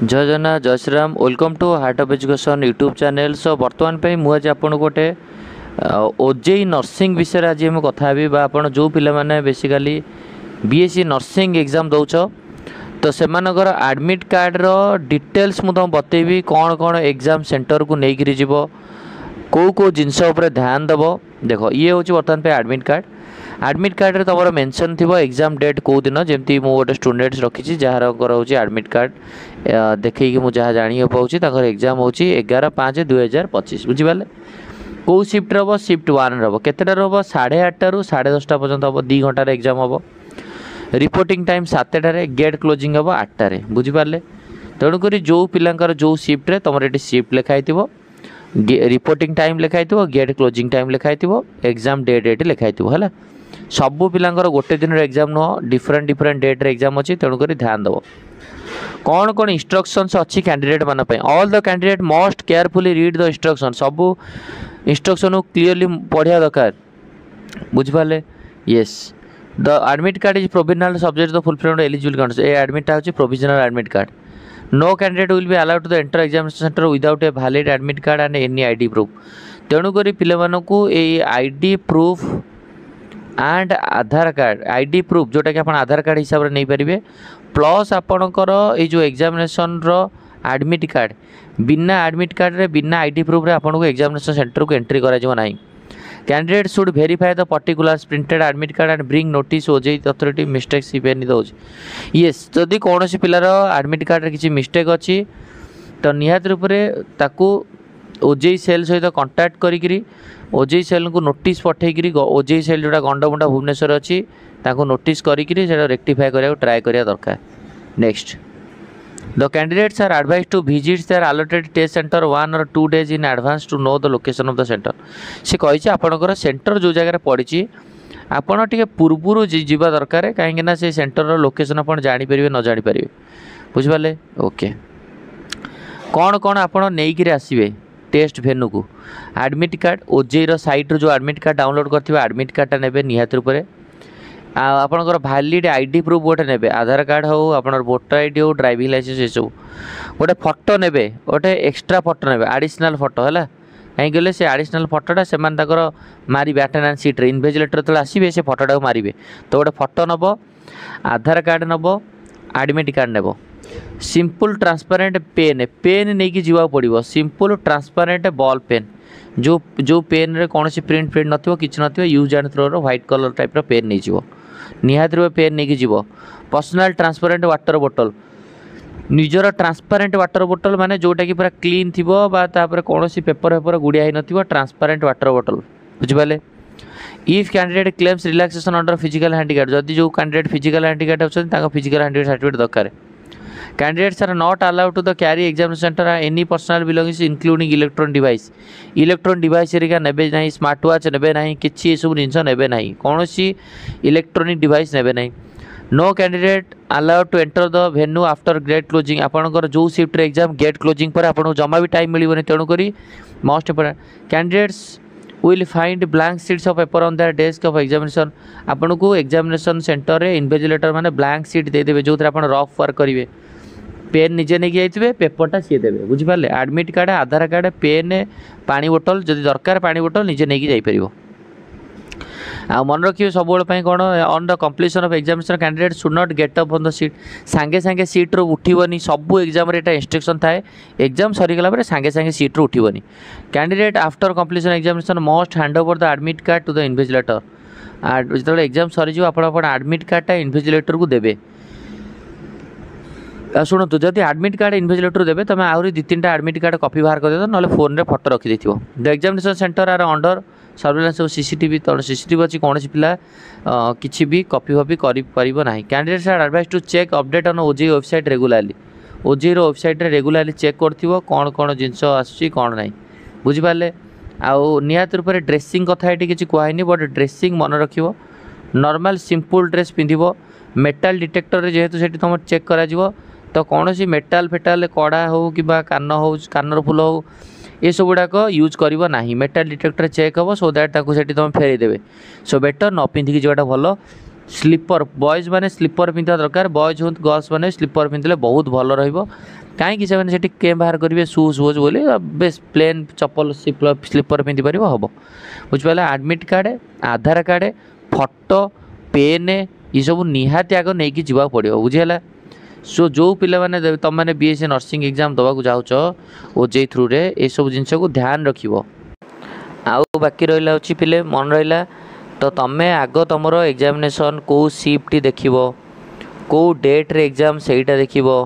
जय जगन्नाथ जय Shriram welcome to heart of education YouTube channel. So बर्तमान पे मुझे आपन गोटे ओजेई नर्सिंग विषय आज हम कथा भी आपन जो पिला माने बेसिकली बीएससी नर्सिंग एग्जाम दौच तो सेमानकर एडमिट कार्ड रो डिटेल्स मु तुम बतेबी कौन कौन एग्जाम सेंटर को लेकर जीव कौ जिनस ध्यान दब। देख ये हूँ बर्तमान पे एडमिट कार्ड रे तुम मेंशन थी एग्जाम डेट कौ दिन जमी मुझे गोटे स्टूडेंट्स रखी जार हूँ एडमिट कार्ड देखी मुझे जानी पाँच एग्जाम हूँ 11/5/2025 बुझिपारे। कौ शिफ्ट हम शिफ्ट 1 रब केतेटार हम 8:30 ରୁ 10:30 पर्यंत हम 2 घंटार एग्जाम हम। रिपोर्टिंग टाइम 7टारे गेट क्लोजिंग हम 8टारे बुझिपारे। तेणुक जो पिलांकर जो शिफ्ट तुम ये शिफ्ट लिखाई रिपोर्टिंग टाइम लिखाई गेट क्लोजिंग टाइम लिखाई एग्जाम डेट ये लिखाई है। सबू पिलांकर गोटे दिन एग्जाम नुह डिफरेंट डिफरेंट डेट रे एग्जाम अच्छी तेणुक ध्यान दब। कौन कौन इंस्ट्रक्शंस अच्छी कैंडिडेट मान all the candidate must carefully read the instruction सबू इंस्ट्रक्शन क्लीयरली पढ़िया दरकार बुझिपारे। Yes the admit card is provisional subject the fulfilment eligible condition ए admit card provisional admit card. No candidate will be allowed to the enter examination centre without a valid admit card and any ID proof. तेणुक पे ID proof and Aadhaar card ID proof जोटा कि आप आधार card हिसाब से नहीं पारे plus आपणकर ये जो एग्जामिनेशन एडमिट कार्ड बिना एडमिट कार्ड रे बिना आईडी प्रूफ रे आपको एग्जामिनेशन सेंटर को एंट्री करा नहीं। Candidate should verify the particular printed admit card and bring notice OJEE authority mistakes even दौर। येस जदि कौन पिलार एडमिट कार्ड किसी मिस्टेक अच्छी तो निहात रूप से ताकू ओजेई सेल सहित कंटाक्ट करी ओजेई सेल को नोटिस पठेकरी ओजेई सेल जोटा गंडमुंडा भुवनेश्वर अच्छी नोटिस करी रेक्टिफाई करा ट्राए करा दरकार। Next the candidates are advise to visit their allotted test centre 1 or 2 days in advance to know the location of the centre. से कही आपंकर सेंटर जो जगह पड़ी आपड़ टे पूर्वर जावा दरकार कहीं से सेंटर लोकेशन आप जापर न जापर बुझिपारे। ओके कौन कौन आप नहीं आसवे टेस्ट भेन्यू को एडमिट कार्ड ओजेई साइट जो एडमिट कार्ड डाउनलोड करथिबा एडमिट कार्डटा नेबे निहात रूप से आपणकर वैलिड आईडी प्रूफ गोटे ने आधार कार्ड हो आप वोटर आईडी हो ड्राइविंग लाइसेंस ये सब गोटे फोटो ने गोटे एक्सट्रा फोटो ने एडिशनल फोटो है कहीं कहले से एडिशनल फोटोटा से मारे अटेंडेंस सीट रे इन्विजिलेटर जो आसवे से फोटोटा मारे तो गोटे फोटो नब आधार कार्ड नब एडमिट कार्ड नेब सिंपल ट्रांसपेरेंट पेन पेन नहीं कि जीवा पड़ो सिंपल ट्रांसपेरेंट बॉल पेन जो पेन रे कौन प्रिंट प्रिंट नथिबो किछ नथिबो यूज एंड थ्रो रो व्हाइट कलर टाइप रो पेन नहीं जीवो निहात रे पेन नहीं कि जीवो। पर्सनल ट्रांसपेरेंट वाटर बोतल निजर ट्रांसपेरेंट वाटर बोतल माने जोटा कि पूरा क्लीन थिबो बा तापर कौन पेपर पेपर गुड़िया नथिबो ट्रांसपेरेंट वाटर बोतल बुझिपाले। If candidate claims relaxation under physical handicap जदि जो कैंडिडेट फिजिकल हैंडिकैप होछन ताका फिजिकल हैंडिकैप सर्टिफिकेट दरकार। Candidates are not allowed to the carry examination centre any personal belongings including electronic device एरिका नेबे नहीं स्मार्ट वॉच नेबे नहीं किसी सब जिनस नेबे नहीं कौन इलेक्ट्रॉनिक डिवाइस नेबे नहीं। No candidate allowed to enter the venue after gate closing आपंकर जो शिफ्ट एग्जाम गेट क्लोजिंग पर आपको जमा भी टाइम मिलने तेणुक most important candidates will find blank sheets of paper on their desk of examination आपन को एग्जामिनेशन सेंटर रे इन्विजिलेटर माने ब्लैंक सीट दे देबे जो आप रफ वर्क करेंगे पेन निजे नहीं जाइए पेपरटा सी देवे बुझिपारे। एडमिट कार्ड आधार कार्ड पेन पानी बोतल जदि दरकार पानी बोतल निजे नहीं जापर आ मन रखिए सब कौन on the completion of examination candidate should not get up on the seat सांगे सांगे सीट रो उठिबनी सबू एग्जाम रे एटा इंस्ट्रक्शन थाए एग्जाम सरीगला पर सांगे सांगे सीट रो उठिबनी। Candidate after completion examination must hand over the admit card to the invigilator जो एग्जाम सरी आप एडमिट कार्डटा इन्विजिलेटर को देवे। शुणु जदि एडमिट कार्ड इन्विजिलेटर देवे तुम आहरी 2-3टा एडमिट कार्ड कॉपी बाहर कर दे ना फोन रे फोटो रखी थो। The examination centre are under surveillance CCTV तो सीसीटीवी अच्छी कौन पिला किसी भी कॉपी फॉपी कर ना। Candidates are advise to check update on OJEE website regularly OJEE website रे रेगुलारली चेक कर कौन कौन जिनस आसुची कौन ना बुझिपारे। आउ निहात रूप से ड्रेसिंग कथा ये किसी कहनी बट ड्रेसिंग मन रख नॉर्मल सिंपल ड्रेस पिंधिब मेटाल डिटेक्टर जेहेतु से तुम चेक करा तो कौन सी मेटाल फेटाल कड़ा हो कि कान हो कानर फुल हो ये सब गुड़ाक यूज करना मेटाल डिटेक्टर चेक हम सो दैट तुम फेरई देवे सो बेटर न पिंधिकी जावाटा भल स्लीपर बॉयज मैंने स्लीपर पिंधा दरकार बॉयज हूँ गर्ल्स मैंने स्लीपर पिंधले बहुत भल रहीं से केम बाहर करेंगे शू शूज बोली बेस प्लेन चप्पल स्लीपर पिंधिपर हम बुझिपारे एडमिट कार्ड आधार कार्ड फोटो पेन ये सब निहाती आग नहीं जावाक पड़ो बुझीगला सो जो पिला माने तुम मैंने बीएससी नर्सिंग एग्जाम दवा जाऊच ओजेई थ्रू रे ये सब जिनस को ध्यान रखिबो आउ बाकी रहा हूँ पिले मन रहा तो तुम्हें आग तुम एग्जामिनेशन कौ शिफ्ट देखिबो कौ डेट रे एग्जाम सेटा देखिबो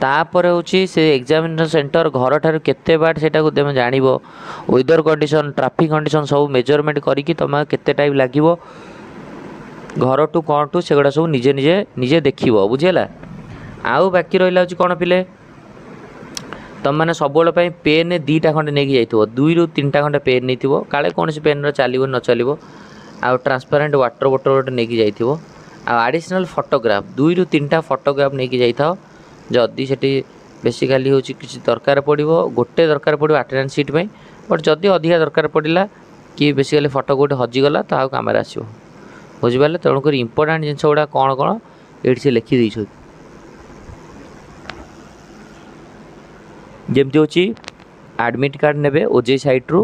तापर हूँ से एग्जामिनेशन सेंटर घर ठार केते बाट सेटा को तुम जानिबो वेदर कंडीशन ट्रैफिक कंडीशन सब मेजरमेंट करिकी तुम केते टाइम लागिबो घर टू कौन टू सेगुड़ा सब निजे निजे निजे देखिबो बुझीगला आउ बाकी रहा हूँ कौन पिले तुम मैंने सब पेन दीटा खंडे नहीं जाइए 2 ରୁ 3टा खंडे पेन नहीं काले कौन से पेन चलो न चलो आउ ट्रांसपेरेंट वाटर बोतल गोटे नहीं जाइए आडिशनल फोटोग्राफ 2 ରୁ 3टा फोटोग्राफ नहीं जाइए जदि से बेसिकाली हूँ किसी दरकार पड़ो गोटे दरकार पड़ो अटेंडेंस सीट में बट जदि अधिका दरकार पड़ा कि बेसिकाली फोटो गोटे हजिगला तो आउ कम आसो बुझिपारे तेणुक इंपोर्टाट जिन गुड़ा कौन कौन ये से लिखिदे जमती हूँ एडमिट कार्ड ने ओजेई साइट रू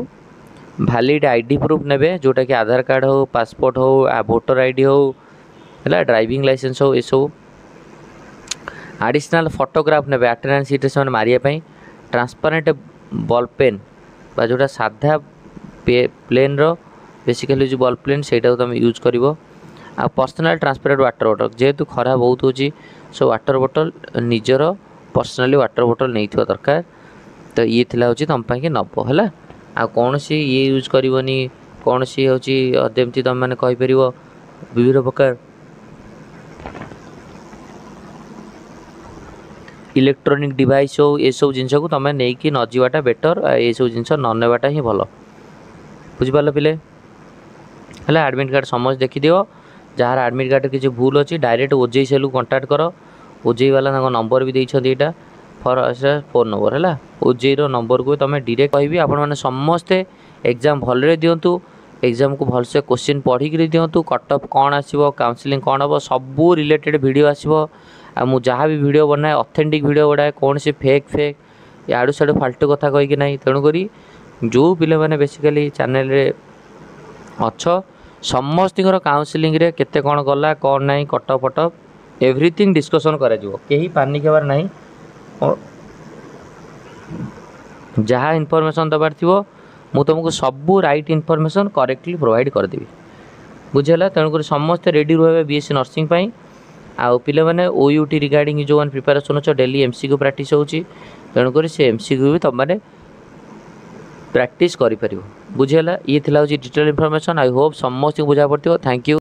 वैलिड आईडी प्रूफ ने जोटा कि आधार कार्ड हो पासपोर्ट हो वोटर आईडी हो है ड्राइविंग लाइसेंस हो ये सब आडिशनल फोटोग्राफ ने अटेंडेंस सीट से मारियापाई ट्रांसपेरेंट बॉल पेन बा जोटा साधा प्लेन रो बेसिकली जो बॉल पेन से तुम यूज कर पर्सनल ट्रांसपेरेंट वाटर बोतल जेहेतु खरा बहुत हो सो वाटर बोतल निजर पर्सनाली वाटर बोतल नहीं थोड़ा दरकार तो ये हूँ तुम पाई नब है आ कौन सी ये यूज करनी कौन सी हूँ जमती तुम मैंने कहीपर विभिन्न प्रकार इलेक्ट्रोनिक डिवाइस हो ये सब जिनस को तुम नहीं कि न जावाटा बेटर ये सब जिन न नेबाटा ही भल बुझिपार पिले है एडमिट कार्ड समझ देखीदि जार एडमिट कार्ड किसी भूल अच्छी डायरेक्ट ओजेई सेल कंटाक्ट कर ओजेई वाला नंबर भी देइछन्ती एटा फोन नंबर है ओजेई नंबर को तुम डायरेक्ट कहि आपण मैंने समस्ते एग्जाम भलरे दिंतु एग्जाम को भलसे क्वेश्चन पढ़िक दिंतु कट ऑफ कौन आसो काउंसलिंग कौन हम सबू रिलेटेड वीडियो आसो आ जहाँ भी वीडियो बनाए ऑथेंटिक वीडियो बनाए कौन से फेक याड़ू साड़ू फाल्तु कथा कहीकि ना तेणुक जो पिले मैंने बेसिकली चैनल रे अच्छ समस्त काउंसलिंग रे केते कौन गला कौन ना कट ऑफ फट ऑफ एवरीथिंग डिस्कसन करा कहीं पानिक हेबार नहीं जहाँ इनफॉरमेशन दबार थी मु तुमको सबू राइट इनफॉरमेशन करेक्टली प्रोवाइड करदेवी बुझेगा तेणुक समस्ते रेडी रहे बीएससी नर्सिंग पाई आउ पिले मैंने ओयूटी रिगार्डिंग जो मैंने प्रिपेरेसन अच्छे डेली एमसीक्यू प्रैक्टिस होची तेणुक से एमसीक्यू भी तुम मैंने प्रैक्टिस कर बुझेगा ये डिटेल इनफॉरमेशन आई होप समस्त बुझा पड़ो थैंक यू।